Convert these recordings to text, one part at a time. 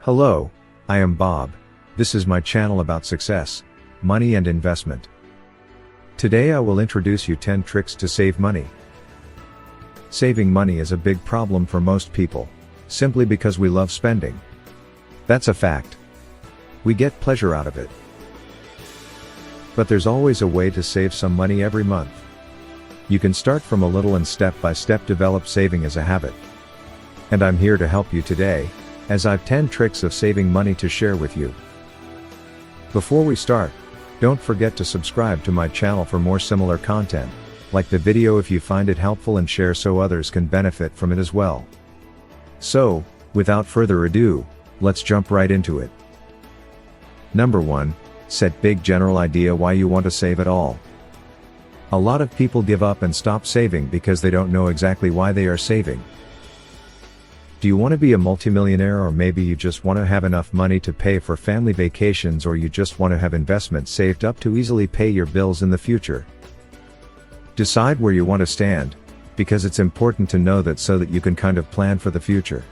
Hello, I am Bob. This is my channel about success, money and investment. Today I will introduce you 10 tricks to save money. Saving money is a big problem for most people, simply because we love spending. That's a fact. We get pleasure out of it. But there's always a way to save some money every month. You can start from a little and step by step develop saving as a habit. And I'm here to help you today, as I've 10 tricks of saving money to share with you. Before we start, don't forget to subscribe to my channel for more similar content, like the video if you find it helpful and share so others can benefit from it as well. So, without further ado, let's jump right into it. Number 1, set big general idea why you want to save at all. A lot of people give up and stop saving because they don't know exactly why they are saving. Do you want to be a multimillionaire, or maybe you just want to have enough money to pay for family vacations, or you just want to have investments saved up to easily pay your bills in the future? Decide where you want to stand, because it's important to know that so that you can kind of plan for the future.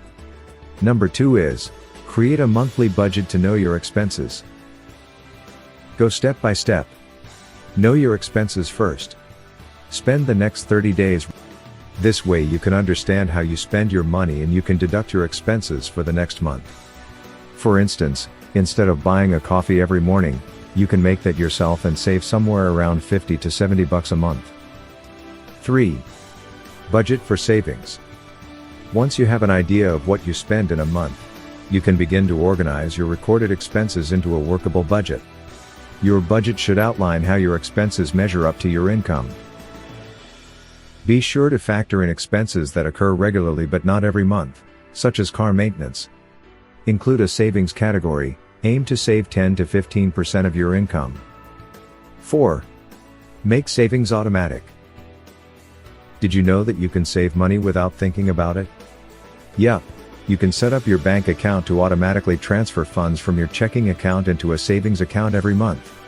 Number 2 is, create a monthly budget to know your expenses. Go step by step. Know your expenses first. Spend the next 30 days. This way you can understand how you spend your money and you can deduct your expenses for the next month. For instance, instead of buying a coffee every morning, you can make that yourself and save somewhere around $50 to $70 a month. 3. Budget for savings. Once you have an idea of what you spend in a month, you can begin to organize your recorded expenses into a workable budget. Your budget should outline how your expenses measure up to your income. Be sure to factor in expenses that occur regularly but not every month, such as car maintenance. Include a savings category, aim to save 10 to 15% of your income. 4. Make savings automatic. Did you know that you can save money without thinking about it? Yup, you can set up your bank account to automatically transfer funds from your checking account into a savings account every month.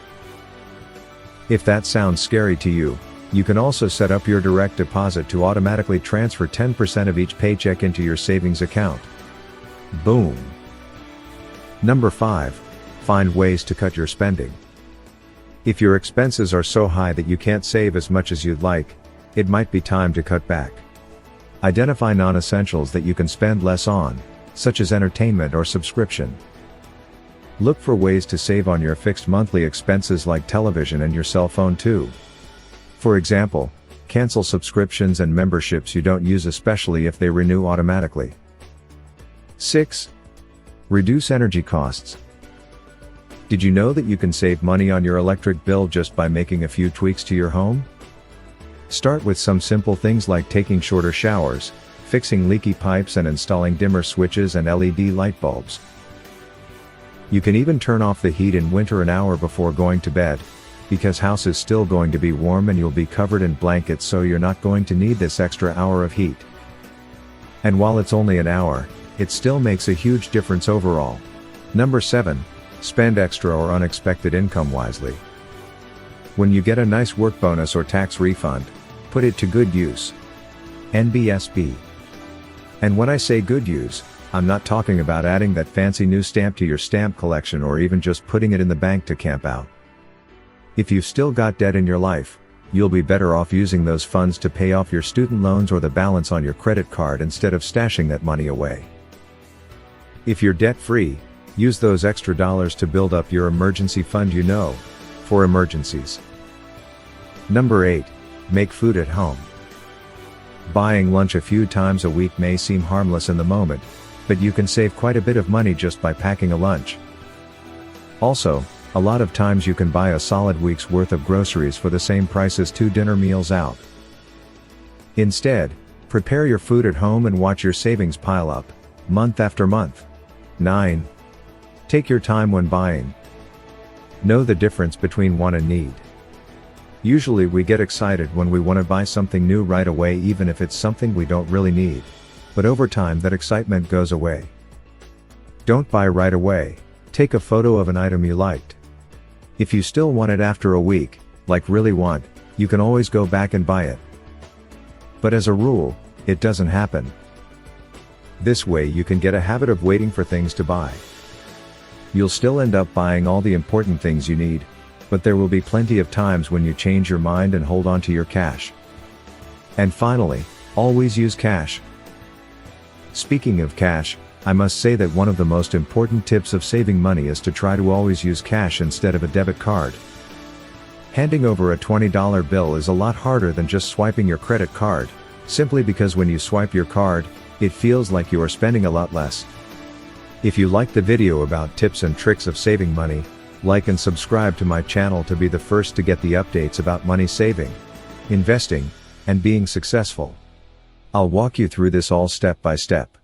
If that sounds scary to you, you can also set up your direct deposit to automatically transfer 10% of each paycheck into your savings account. Boom! Number 5. Find ways to cut your spending. If your expenses are so high that you can't save as much as you'd like, it might be time to cut back. Identify non-essentials that you can spend less on, such as entertainment or subscription. Look for ways to save on your fixed monthly expenses like television and your cell phone too. For example, cancel subscriptions and memberships you don't use, especially if they renew automatically. 6. Reduce energy costs. Did you know that you can save money on your electric bill just by making a few tweaks to your home? Start with some simple things like taking shorter showers, fixing leaky pipes, and installing dimmer switches and LED light bulbs. You can even turn off the heat in winter an hour before going to bed, because house is still going to be warm and you'll be covered in blankets, so you're not going to need this extra hour of heat. And while it's only an hour, it still makes a huge difference overall. Number 7. Spend extra or unexpected income wisely. When you get a nice work bonus or tax refund, put it to good use. NBSB. And when I say good use, I'm not talking about adding that fancy new stamp to your stamp collection or even just putting it in the bank to camp out. If you've still got debt in your life, you'll be better off using those funds to pay off your student loans or the balance on your credit card instead of stashing that money away. If you're debt-free, use those extra dollars to build up your emergency fund, for emergencies. Number 8. Make food at home. Buying lunch a few times a week may seem harmless in the moment, but you can save quite a bit of money just by packing a lunch. Also, a lot of times you can buy a solid week's worth of groceries for the same price as 2 dinner meals out. Instead, prepare your food at home and watch your savings pile up, month after month. 9. Take your time when buying. Know the difference between want and need. Usually we get excited when we want to buy something new right away, even if it's something we don't really need. But over time that excitement goes away. Don't buy right away. Take a photo of an item you liked. If you still want it after a week, like really want, you can always go back and buy it. But as a rule, it doesn't happen. This way you can get a habit of waiting for things to buy. You'll still end up buying all the important things you need, but there will be plenty of times when you change your mind and hold on to your cash. And finally, always use cash. Speaking of cash, I must say that one of the most important tips of saving money is to try to always use cash instead of a debit card. Handing over a $20 bill is a lot harder than just swiping your credit card, simply because when you swipe your card, it feels like you are spending a lot less. If you liked the video about tips and tricks of saving money, like and subscribe to my channel to be the first to get the updates about money saving, investing, and being successful. I'll walk you through this all step by step.